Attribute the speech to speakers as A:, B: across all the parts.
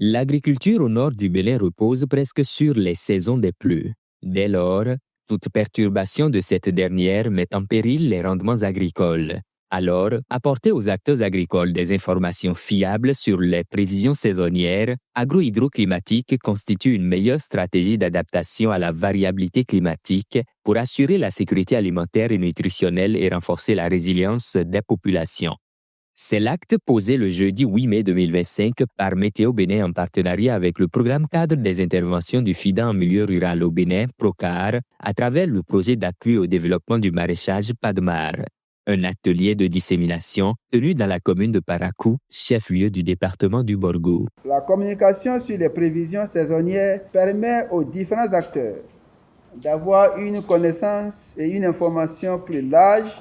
A: L'agriculture au nord du Bénin repose presque sur les saisons des pluies. Dès lors, toute perturbation de cette dernière met en péril les rendements agricoles. Alors, apporter aux acteurs agricoles des informations fiables sur les prévisions saisonnières agro-hydroclimatiques constitue une meilleure stratégie d'adaptation à la variabilité climatique pour assurer la sécurité alimentaire et nutritionnelle et renforcer la résilience des populations. C'est l'acte posé le jeudi 8 mai 2025 par Météo Bénin en partenariat avec le programme cadre des interventions du FIDA en milieu rural au Bénin, PROCAR, à travers le projet d'appui au développement du maraîchage PADMAR. Un atelier de dissémination tenu dans la commune de Parakou, chef-lieu du département du Borgou.
B: La communication sur les prévisions saisonnières permet aux différents acteurs d'avoir une connaissance et une information plus large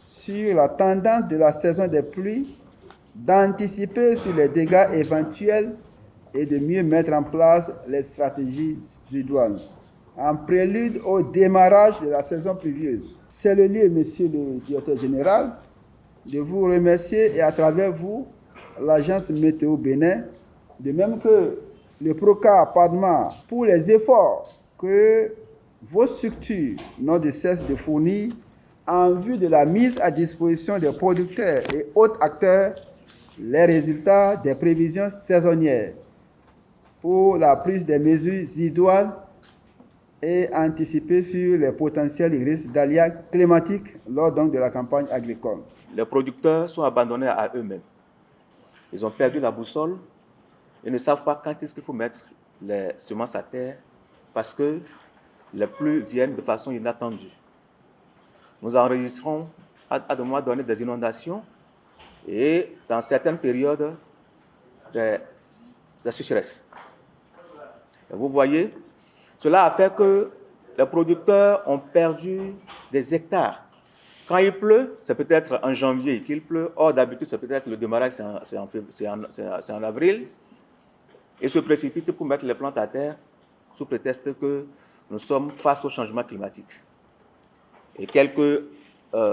B: sur la tendance de la saison des pluies, d'anticiper sur les dégâts éventuels et de mieux mettre en place les stratégies idoines en prélude au démarrage de la saison pluvieuse. C'est le lieu, monsieur le directeur général, de vous remercier et à travers vous, l'agence Météo Bénin, de même que le PROCAR PADMAR, pour les efforts que vos structures n'ont de cesse de fournir en vue de la mise à disposition des producteurs et autres acteurs les résultats des prévisions saisonnières pour la prise des mesures idoines et anticiper sur les potentiels risques d'aléas climatiques lors donc de la campagne agricole.
C: Les producteurs sont abandonnés à eux-mêmes. Ils ont perdu la boussole et ne savent pas quand est-ce qu'il faut mettre les semences à terre parce que les pluies viennent de façon inattendue. Nous enregistrons à un moment donné des inondations et dans certaines périodes des sécheresses. Et vous voyez, cela a fait que les producteurs ont perdu des hectares. Quand il pleut, c'est peut-être en janvier qu'il pleut. Or, d'habitude, c'est peut-être le démarrage, c'est en avril. Ils se précipitent pour mettre les plantes à terre sous prétexte que nous sommes face au changement climatique. Et quelques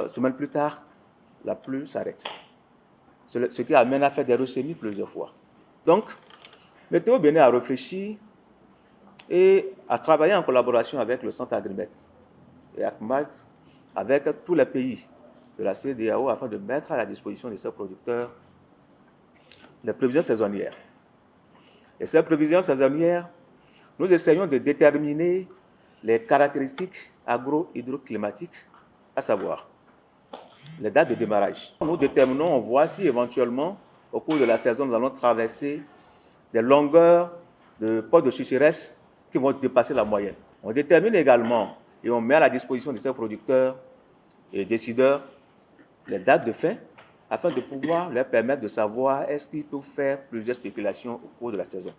C: semaines plus tard, la pluie s'arrête. Ce qui amène à faire des ressemis plusieurs fois. Donc, Météo Bénin a réfléchi et a travaillé en collaboration avec le Centre Agrimet et ACMAT, avec tous les pays de la CEDEAO afin de mettre à la disposition de ces producteurs les prévisions saisonnières. Et ces prévisions saisonnières, nous essayons de déterminer les caractéristiques agro-hydroclimatiques, à savoir les dates de démarrage. Nous déterminons, on voit si éventuellement, au cours de la saison, nous allons traverser des longueurs de ports de sécheresse qui vont dépasser la moyenne. On détermine également et on met à la disposition de ces producteurs et décideurs les dates de fin afin de pouvoir leur permettre de savoir est-ce qu'ils peuvent faire plusieurs spéculations au cours de la saison.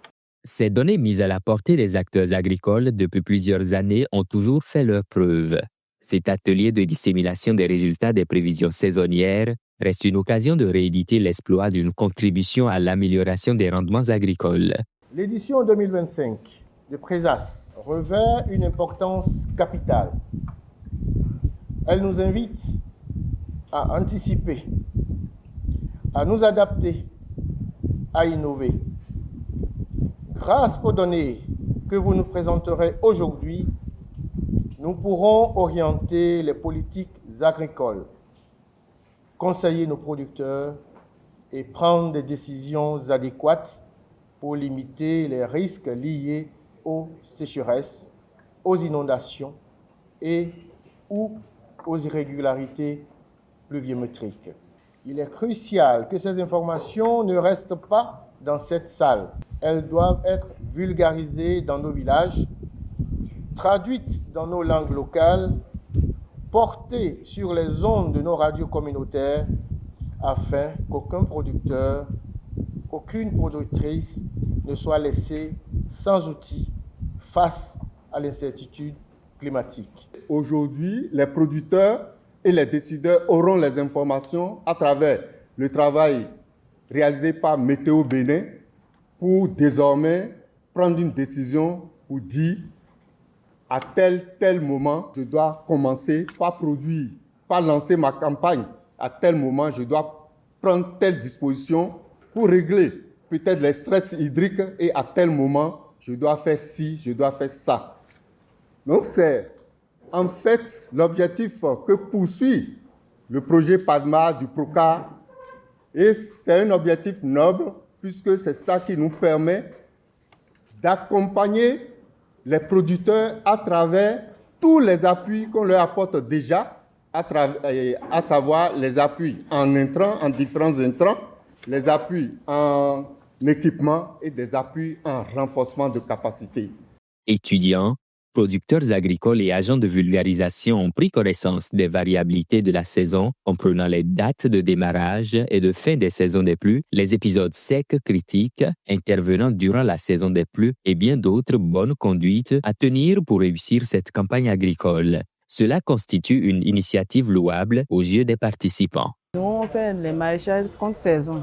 A: Ces données mises à la portée des acteurs agricoles depuis plusieurs années ont toujours fait leurs preuves. Cet atelier de dissémination des résultats des prévisions saisonnières reste une occasion de rééditer l'exploit d'une contribution à l'amélioration des rendements agricoles.
D: L'édition 2025 de Présas revêt une importance capitale. Elle nous invite à anticiper, à nous adapter, à innover. Grâce aux données que vous nous présenterez aujourd'hui, nous pourrons orienter les politiques agricoles, conseiller nos producteurs et prendre des décisions adéquates pour limiter les risques liés aux sécheresses, aux inondations et ou aux irrégularités pluviométriques. Il est crucial que ces informations ne restent pas dans cette salle. Elles doivent être vulgarisées dans nos villages, traduites dans nos langues locales, portées sur les ondes de nos radios communautaires, afin qu'aucun producteur, aucune productrice ne soit laissée sans outils face à l'incertitude climatique.
E: Aujourd'hui, les producteurs et les décideurs auront les informations à travers le travail réalisé par Météo Bénin pour désormais prendre une décision pour dire à tel moment, je dois commencer par produire, par lancer ma campagne. À tel moment, je dois prendre telle disposition pour régler peut-être les stress hydriques et à tel moment, je dois faire ci, je dois faire ça. Donc c'est en fait l'objectif que poursuit le projet PADMA du PROCAR et c'est un objectif noble puisque c'est ça qui nous permet d'accompagner les producteurs à travers tous les appuis qu'on leur apporte déjà, à savoir les appuis en intrants, en différents intrants, les appuis en équipement et des appuis en renforcement de capacité.
A: Étudiants, producteurs agricoles et agents de vulgarisation ont pris connaissance des variabilités de la saison en prenant les dates de démarrage et de fin des saisons des pluies, les épisodes secs critiques intervenant durant la saison des pluies et bien d'autres bonnes conduites à tenir pour réussir cette campagne agricole. Cela constitue une initiative louable aux yeux des participants.
F: Nous, on fait les maraîchages contre saison.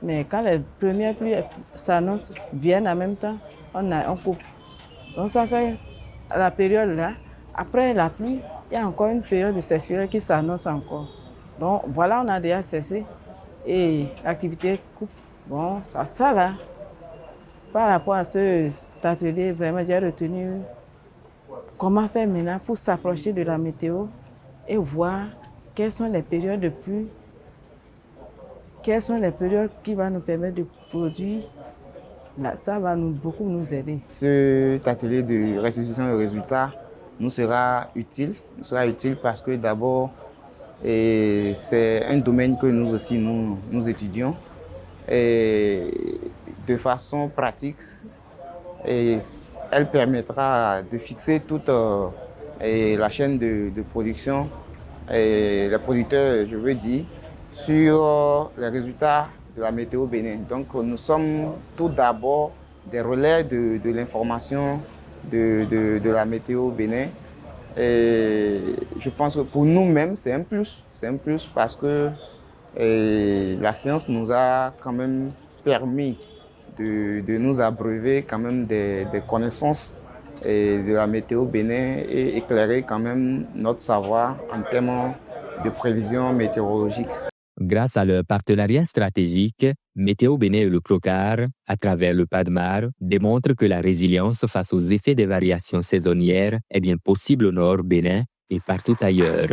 F: Mais quand les premières pluies s'annoncent, viennent en même temps, on coupe. Donc ça fait à la période là, après la pluie, il y a encore une période de sécheresse qui s'annonce encore. Donc voilà, on a déjà cessé et l'activité coupe. Bon, ça là, par rapport à cet atelier, vraiment j'ai retenu comment faire maintenant pour s'approcher de la météo et voir quelles sont les périodes de pluie, quelles sont les périodes qui vont nous permettre de produire. Là, ça va beaucoup nous aider.
G: Cet atelier de restitution de résultats nous sera utile parce que d'abord, c'est un domaine que nous aussi nous étudions. Et de façon pratique, elle permettra de fixer toute la chaîne de production, et les producteurs, je veux dire, sur les résultats de la météo Bénin. Donc nous sommes tout d'abord des relais de l'information de la météo Bénin. Et je pense que pour nous-mêmes, c'est un plus. C'est un plus parce que la science nous a quand même permis de nous abreuver quand même des connaissances de la météo Bénin et éclairer quand même notre savoir en termes de prévision météorologique.
A: Grâce à leur partenariat stratégique, Météo Bénin et le PROCAR, à travers le PADMAR, démontrent que la résilience face aux effets des variations saisonnières est bien possible au nord Bénin et partout ailleurs.